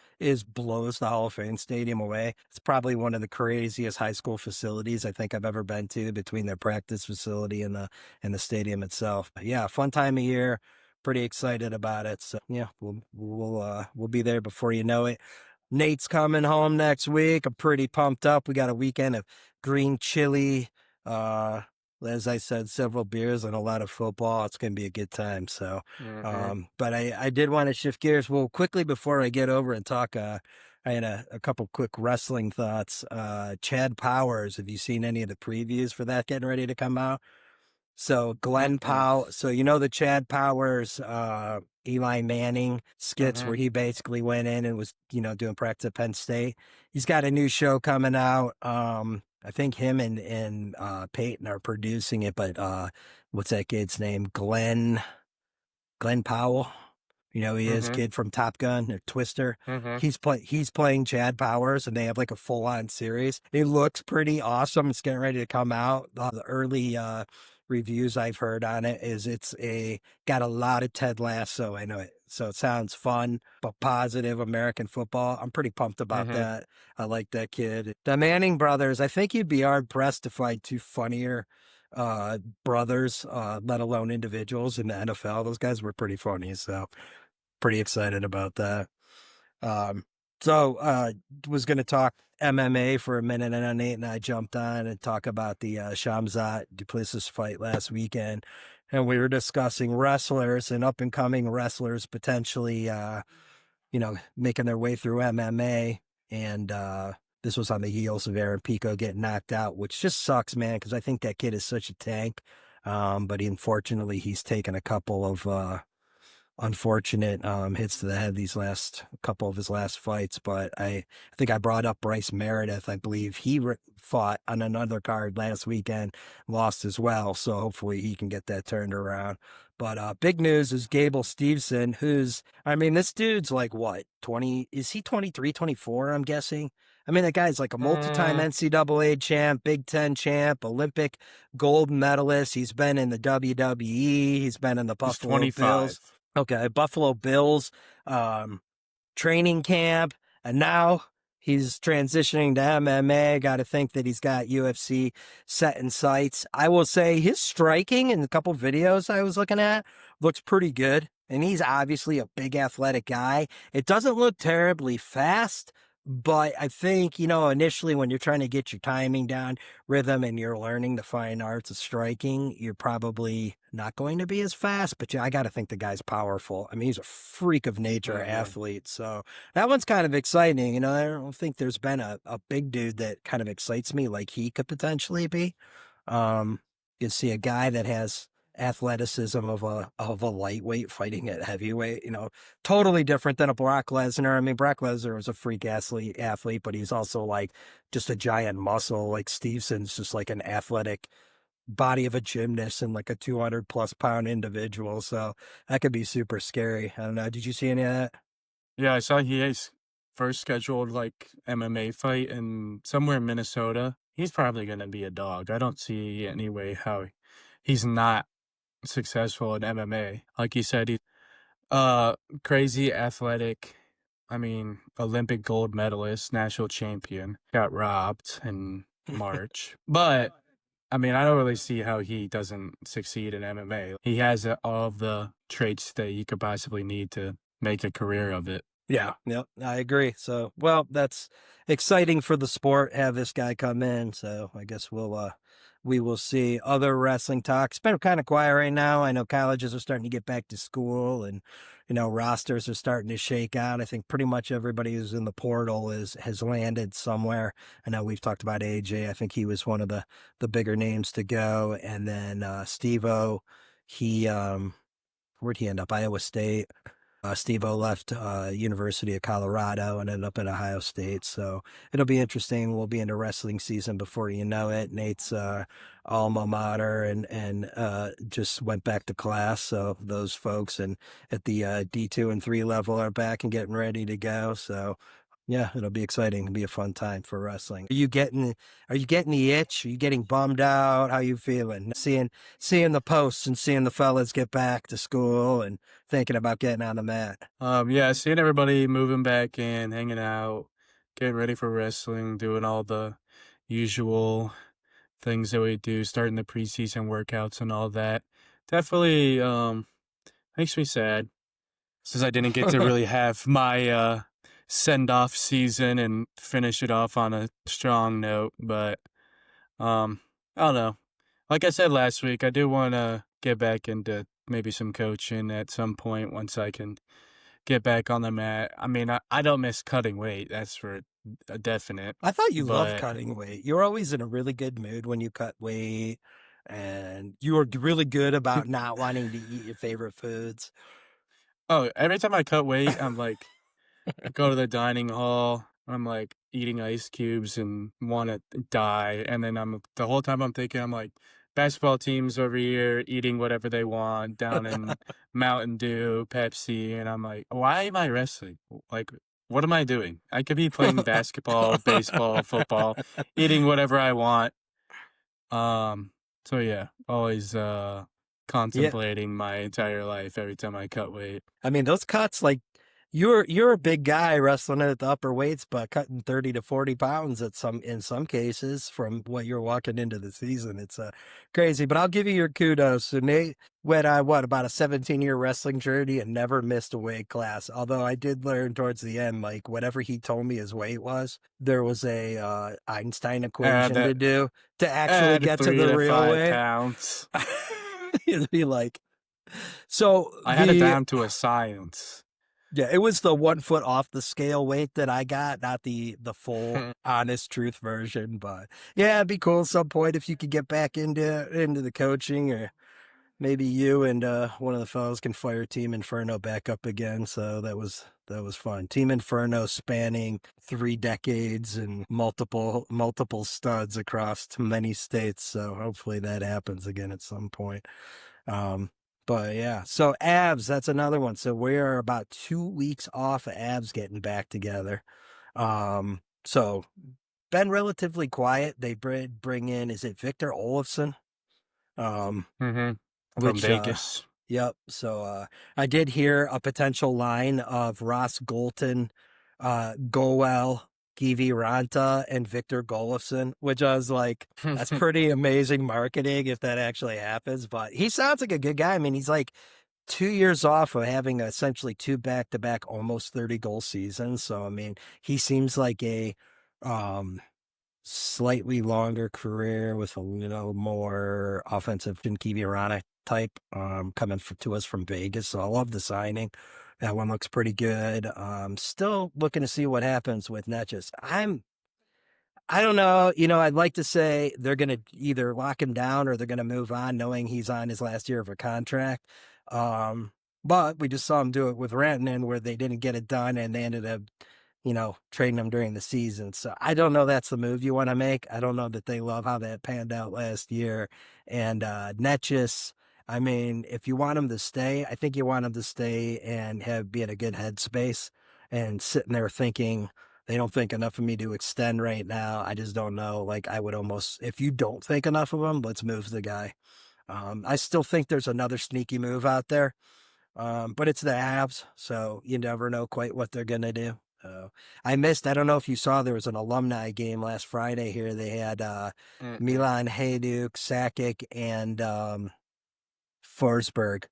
blows the Hall of Fame stadium away. It's probably one of the craziest high school facilities I think I've ever been to, between their practice facility and the stadium itself. But yeah, fun time of year. Pretty excited about it. So yeah, we'll be there before you know it. Nate's coming home next week. I'm pretty pumped up. We got a weekend of green chili, as I said, several beers and a lot of football. It's going to be a good time. So, but I did want to shift gears. Well, quickly before I get over and talk, I had a couple quick wrestling thoughts. Chad Powers, have you seen any of the previews for that getting ready to come out? So Glenn Powell, so the Chad Powers, Eli Manning skits where he basically went in and was, doing practice at Penn State. He's got a new show coming out. I think him and Peyton are producing it, but what's that kid's name? Glenn Powell. He is kid from Top Gun or Twister. He's playing Chad Powers, and they have like a full on series. It looks pretty awesome. It's getting ready to come out. The early reviews I've heard on it is it's got a lot of Ted Lasso in it. So it sounds fun, but positive American football. I'm pretty pumped about that. I like that kid. The Manning brothers, I think you'd be hard pressed to find two funnier brothers, let alone individuals in the NFL. Those guys were pretty funny. So pretty excited about that. So was going to talk MMA for a minute, and then Nate and I jumped on and talk about the Shamzat Duplessis fight last weekend. And we were discussing wrestlers and up and coming wrestlers potentially, making their way through MMA. And this was on the heels of Aaron Pico getting knocked out, which just sucks, man, because I think that kid is such a tank. But unfortunately, he's taken a couple of unfortunate hits to the head these last couple of his last fights. But I think I brought up Bryce Meredith. I believe he fought on another card last weekend, lost as well. So hopefully he can get that turned around. But big news is Gable Steveson, this dude's like what, 20? Is he 23, 24, I'm guessing? That guy's like a multi-time NCAA champ, Big Ten champ, Olympic gold medalist. He's been in the WWE. He's been in the Buffalo Bills. Okay, Buffalo Bills training camp, and now he's transitioning to MMA. Got to think that he's got UFC set in sights. I will say his striking in a couple videos I was looking at looks pretty good, and he's obviously a big athletic guy. It doesn't look terribly fast, but I think, initially when you're trying to get your timing down, rhythm, and you're learning the fine arts of striking, you're probably not going to be as fast, but I got to think the guy's powerful. He's a freak of nature athlete. So that one's kind of exciting. I don't think there's been a big dude that kind of excites me like he could potentially be. You see a guy that has athleticism of a lightweight fighting at heavyweight, totally different than a Brock Lesnar. Brock Lesnar was a freak athlete, but he's also like just a giant muscle. Like Stevenson's just like an athletic body of a gymnast and like a 200+ pound individual. So that could be super scary. I don't know. Did you see any of that? Yeah, I saw he has first scheduled like MMA fight in somewhere in Minnesota. He's probably gonna be a dog. I don't see any way how he's not successful in MMA. Like you said, he's uh crazy athletic. I mean, Olympic gold medalist, national champion. Got robbed in March. But I mean, I don't really see how he doesn't succeed in MMA. He has all of the traits that you could possibly need to make a career of it. Yeah, yep, I agree. So, well, that's exciting for the sport. Have this guy come in. So, I guess we will see. Other wrestling talk. It's been kind of quiet right now. I know colleges are starting to get back to school, and rosters are starting to shake out. I think pretty much everybody who's in the portal has landed somewhere. I know we've talked about AJ. I think he was one of the bigger names to go, and then Steve-O, he where'd he end up? Iowa State. Steve-O left University of Colorado and ended up at Ohio State. So it'll be interesting. We'll be into wrestling season before you know it. Nate's alma mater and just went back to class. So those folks and at the D2 and 3 level are back and getting ready to go. So yeah, it'll be exciting. It'll be a fun time for wrestling. Are you getting the itch? Are you getting bummed out? How you feeling? Seeing the posts and seeing the fellas get back to school and thinking about getting on the mat. Yeah, seeing everybody moving back in, hanging out, getting ready for wrestling, doing all the usual things that we do, starting the preseason workouts and all that. Definitely makes me sad since I didn't get to really have my send-off season and finish it off on a strong note. But I don't know. Like I said last week, I do want to get back into maybe some coaching at some point once I can get back on the mat. I mean, I don't miss cutting weight. That's for a definite. I thought you loved But cutting weight. You're always in a really good mood when you cut weight, and you are really good about not wanting to eat your favorite foods. oh, every time I cut weight, I'm like, I go to the dining hall. I'm like eating ice cubes and want to die. And then the whole time I'm thinking, I'm like, basketball teams over here eating whatever they want down in Mountain Dew, Pepsi. And I'm like, why am I wrestling? Like, what am I doing? I could be playing basketball, baseball, football, eating whatever I want. So yeah, always Yeah, contemplating my entire life every time I cut weight. I mean those cuts, like you're a big guy wrestling at the upper weights, but cutting 30 to 40 pounds in some cases from what you're walking into the season. It's crazy, but I'll give you your kudos. So Nate went on about a 17-year wrestling journey and never missed a weight class. Although I did learn towards the end, like whatever he told me his weight was, there was a Einstein equation to That do to actually add get to 3 the to real 5 weight. pounds. It'd be like, so I had it down to a science. yeah, it was the 1 foot off the scale weight that I got, not the full honest truth version. But yeah, it'd be cool at some point if you could get back into the coaching, or maybe you and one of the fellows can fire Team Inferno back up again. So that was fun. Team Inferno spanning 3 decades and multiple studs across many states. So hopefully that happens again at some point. But yeah, so Avs, that's another one. So we're about 2 weeks off of Avs getting back together. So been relatively quiet. They bring in, is it Victor Olofsson? From Which Vegas. Yep. So I did hear a potential line of Ross Golton, Goel, Kiviranta, and Victor Golofsson, which I was like, that's pretty amazing marketing if that actually happens. But he sounds like a good guy. I mean, he's like 2 years off of having essentially 2 back-to-back almost 30-goal seasons. So, I mean, he seems like a slightly longer career with a little more offensive than Kiviranta type coming to us from Vegas. So I love the signing. That one looks pretty good. Still looking to see what happens with Netches. I don't know. I'd like to say they're going to either lock him down or they're going to move on, knowing he's on his last year of a contract. But we just saw him do it with Rantanen, where they didn't get it done, and they ended up, trading them during the season. So I don't know that's the move you want to make. I don't know that they love how that panned out last year. And Netchus, I mean, if you want him to stay, I think you want him to stay and be in a good headspace and sitting there thinking, they don't think enough of me to extend right now. I just don't know. Like, I would almost, if you don't think enough of him, let's move the guy. I still think there's another sneaky move out there, but it's the Avs, so you never know quite what they're going to do. I don't know if you saw, there was an alumni game last Friday here. They had Milan Hajduk, Sakic, and Forsberg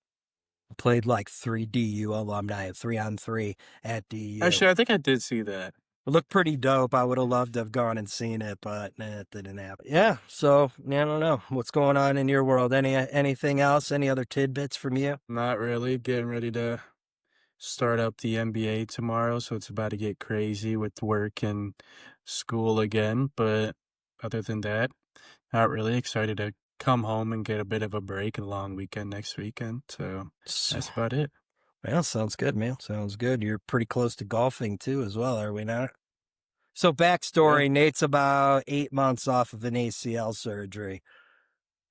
played like 3 DU alumni, 3-on-3 at DU. Actually, I think I did see that. It looked pretty dope. I would have loved to have gone and seen it, but it didn't happen. Yeah, so I don't know what's going on in your world. Anything else? Any other tidbits from you? Not really. Getting ready to start up the NBA tomorrow, so it's about to get crazy with work and school again. But other than that, not really. Excited to come home and get a bit of a break, a long weekend next weekend. So that's about it. Well, sounds good, man. Sounds good. You're pretty close to golfing too, as well, are we not? So backstory, Yeah. Nate's about 8 months off of an ACL surgery.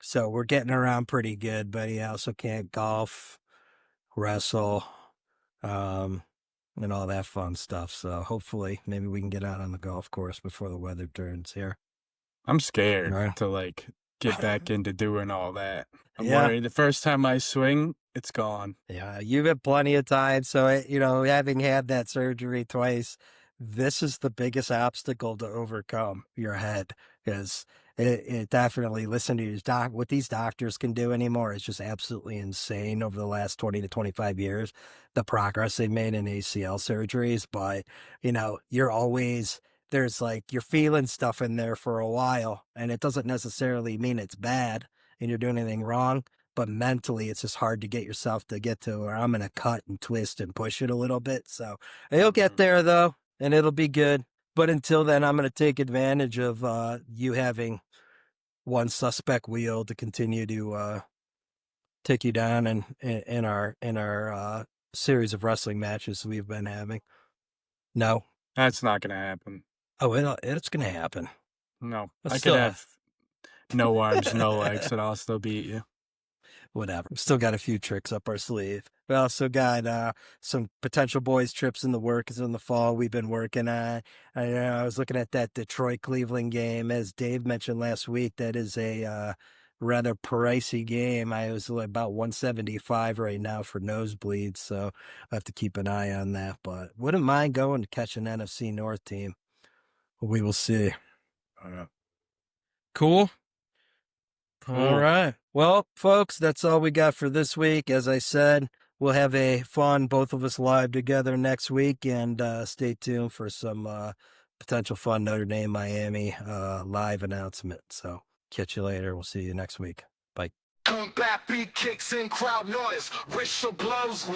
So we're getting around pretty good, but he also can't golf, wrestle, and all that fun stuff. So hopefully maybe we can get out on the golf course before the weather turns here. I'm scared Right. to like get back into doing all that. I'm Yeah. worried the first time I swing, it's gone. Yeah, you've had plenty of time. So, having had that surgery twice, this is the biggest obstacle to overcome, your head, because it definitely, listen to your what these doctors can do anymore is just absolutely insane over the last 20 to 25 years, the progress they've made in ACL surgeries. But, you're always, there's like, you're feeling stuff in there for a while, and it doesn't necessarily mean it's bad and you're doing anything wrong. But mentally, it's just hard to get yourself to get to where I'm going to cut and twist and push it a little bit. So you'll get there, though, and it'll be good. But until then, I'm going to take advantage of you having one suspect wheel to continue to take you down in our series of wrestling matches we've been having. No, That's not going to happen. oh, it's going to happen. No, But I still- could have no arms, no legs, and I'll still beat you. Whatever. Still got a few tricks up our sleeve. We also got some potential boys trips in the works in the fall we've been working on. I was looking at that Detroit-Cleveland game. As Dave mentioned last week, that is a rather pricey game. I was about $175 right now for nosebleeds, so I have to keep an eye on that. But wouldn't mind going to catch an NFC North team. We will see. Cool. All right. Well, folks, that's all we got for this week. As I said, we'll have a fun, both of us live together next week, and stay tuned for some potential fun Notre Dame Miami live announcement. So catch you later. We'll see you next week. Bye. Come back, beat kicks and crowd noise, whistle blows.